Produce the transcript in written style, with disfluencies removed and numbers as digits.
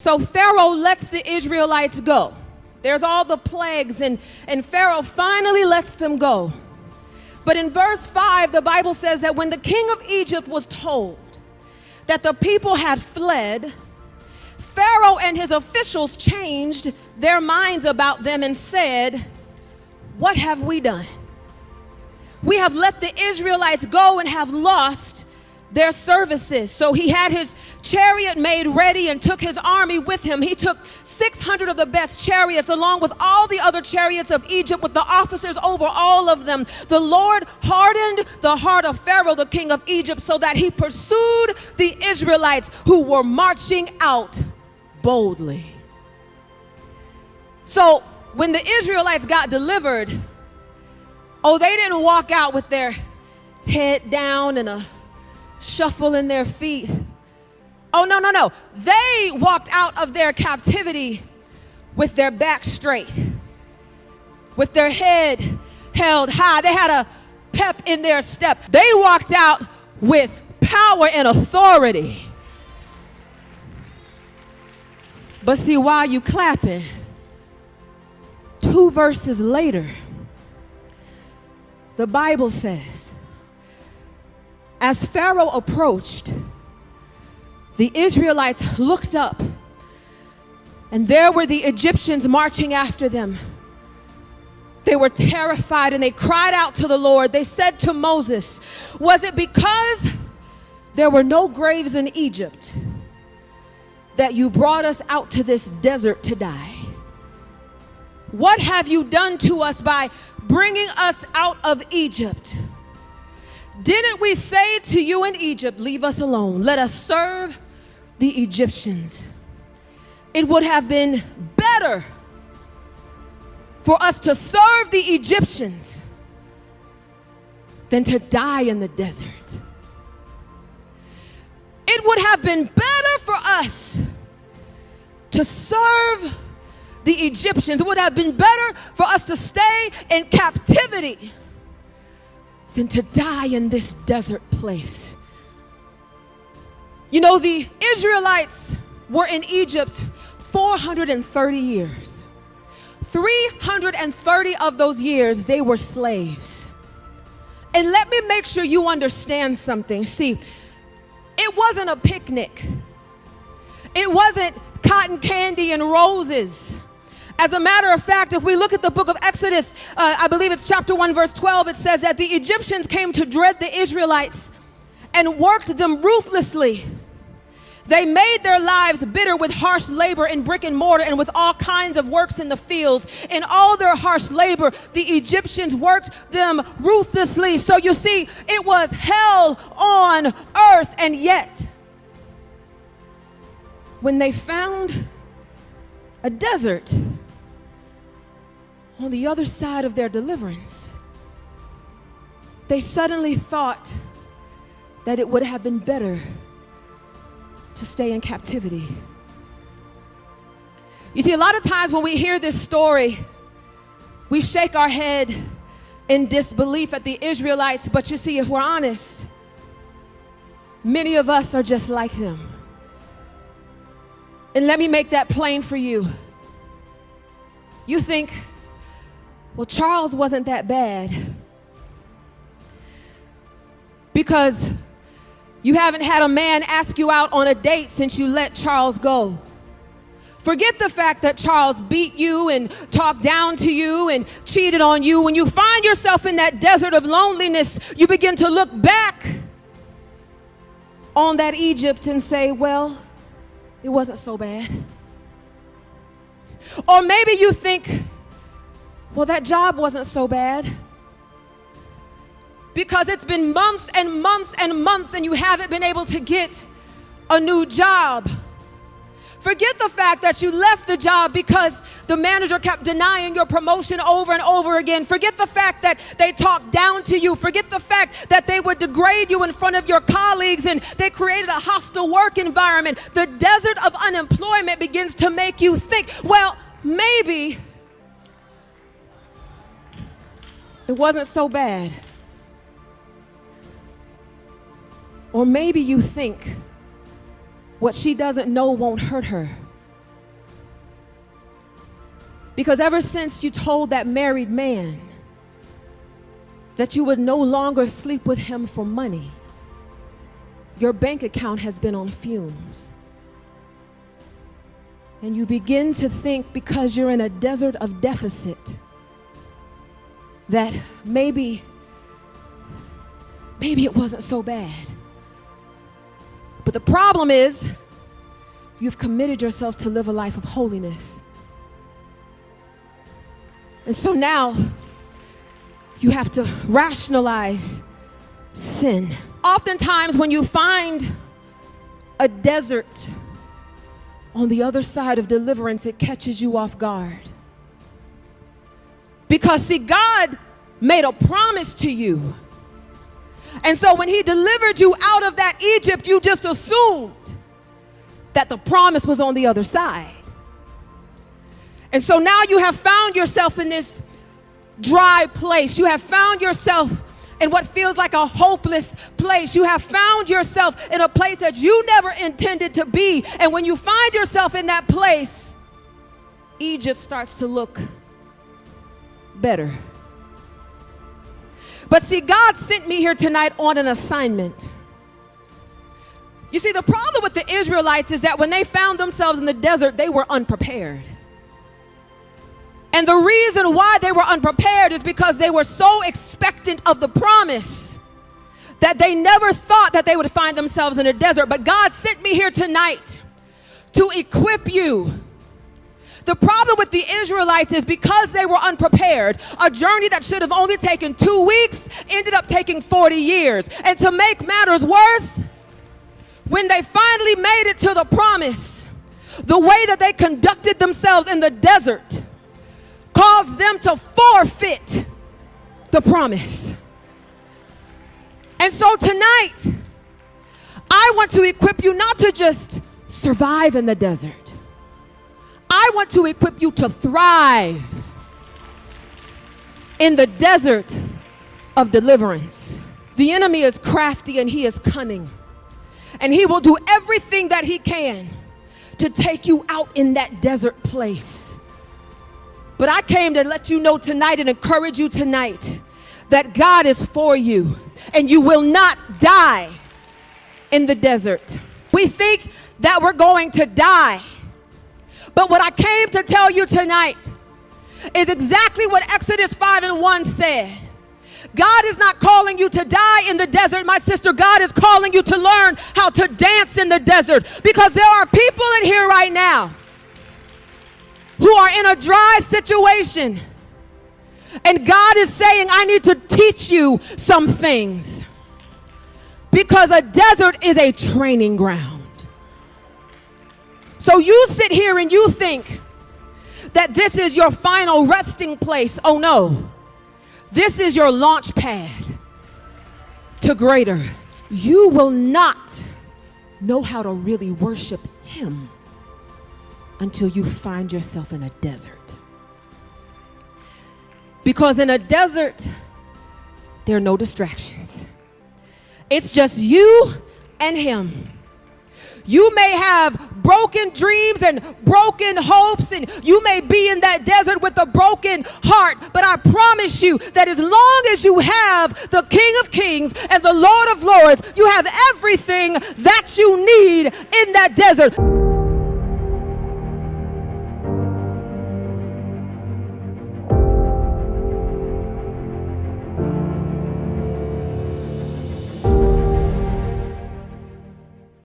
So Pharaoh lets the Israelites go. There's all the plagues, and Pharaoh finally lets them go. But in verse 5, the Bible says that when the king of Egypt was told that the people had fled, Pharaoh and his officials changed their minds about them and said, "What have we done? We have let the Israelites go and have lost their services." So he had his chariot made ready and took his army with him. He took 600 of the best chariots along with all the other chariots of Egypt with the officers over all of them. The Lord hardened the heart of Pharaoh, the king of Egypt, so that he pursued the Israelites who were marching out boldly. So when the Israelites got delivered, they didn't walk out with their head down and a shuffle in their feet. No. They walked out of their captivity with their back straight, with their head held high. They had a pep in their step. They walked out with power and authority. But see, while you clapping, 2 verses later, the Bible says, as Pharaoh approached, the Israelites looked up, and there were the Egyptians marching after them. They were terrified and they cried out to the Lord. They said to Moses, "Was it because there were no graves in Egypt that you brought us out to this desert to die? What have you done to us by bringing us out of Egypt? Didn't we say to you in Egypt, 'Leave us alone, let us serve the Egyptians'? It would have been better for us to serve the Egyptians than to die in the desert. It would have been better for us to serve the Egyptians. It would have been better for us to stay in captivity than to die in this desert place." You know, the Israelites were in Egypt 430 years. 330 of those years, they were slaves. And let me make sure you understand something. See, it wasn't a picnic. It wasn't cotton candy and roses. As a matter of fact, if we look at the book of Exodus, I believe it's chapter 1, verse 12, it says that the Egyptians came to dread the Israelites and worked them ruthlessly. They made their lives bitter with harsh labor in brick and mortar and with all kinds of works in the fields. In all their harsh labor, the Egyptians worked them ruthlessly. So you see, it was hell on earth. And yet, when they found a desert on the other side of their deliverance, they suddenly thought that it would have been better to stay in captivity. You see, a lot of times when we hear this story, we shake our head in disbelief at the Israelites. But you see, if we're honest, many of us are just like them. And let me make that plain for you. You think, well, Charles wasn't that bad because you haven't had a man ask you out on a date since you let Charles go. Forget the fact that Charles beat you and talked down to you and cheated on you. When you find yourself in that desert of loneliness, you begin to look back on that Egypt and say, well, it wasn't so bad. Or maybe you think, well, that job wasn't so bad because it's been months and months and months and you haven't been able to get a new job. Forget the fact that you left the job because the manager kept denying your promotion over and over again. Forget the fact that they talked down to you. Forget the fact that they would degrade you in front of your colleagues and they created a hostile work environment. The desert of unemployment begins to make you think, well, maybe it wasn't so bad. Or maybe you think what she doesn't know won't hurt her. Because ever since you told that married man that you would no longer sleep with him for money, your bank account has been on fumes. And you begin to think, because you're in a desert of deficit, that maybe it wasn't so bad. But the problem is, you've committed yourself to live a life of holiness. And so now you have to rationalize sin. Oftentimes when you find a desert on the other side of deliverance, it catches you off guard. Because see, God made a promise to you. And so when he delivered you out of that Egypt, you just assumed that the promise was on the other side. And so now you have found yourself in this dry place. You have found yourself in what feels like a hopeless place. You have found yourself in a place that you never intended to be. And when you find yourself in that place, Egypt starts to look better. But see, God sent me here tonight on an assignment. You see, the problem with the Israelites is that when they found themselves in the desert, they were unprepared. And the reason why they were unprepared is because they were so expectant of the promise that they never thought that they would find themselves in a desert. But God sent me here tonight to equip you. The problem with the Israelites is because they were unprepared, a journey that should have only taken 2 weeks ended up taking 40 years. And to make matters worse, when they finally made it to the promise, the way that they conducted themselves in the desert caused them to forfeit the promise. And so tonight, I want to equip you not to just survive in the desert. I want to equip you to thrive in the desert of deliverance. The enemy is crafty and he is cunning. And he will do everything that he can to take you out in that desert place. But I came to let you know tonight and encourage you tonight that God is for you and you will not die in the desert. We think that we're going to die. But what I came to tell you tonight is exactly what Exodus 5:1 said. God is not calling you to die in the desert, my sister. God is calling you to learn how to dance in the desert, because there are people in here right now who are in a dry situation. And God is saying, I need to teach you some things, because a desert is a training ground. So you sit here and you think that this is your final resting place. Oh no, this is your launch pad to greater. You will not know how to really worship him until you find yourself in a desert. Because in a desert, there are no distractions. It's just you and him. You may have broken dreams and broken hopes, and you may be in that desert with a broken heart, but I promise you that as long as you have the King of Kings and the Lord of Lords, you have everything that you need in that desert.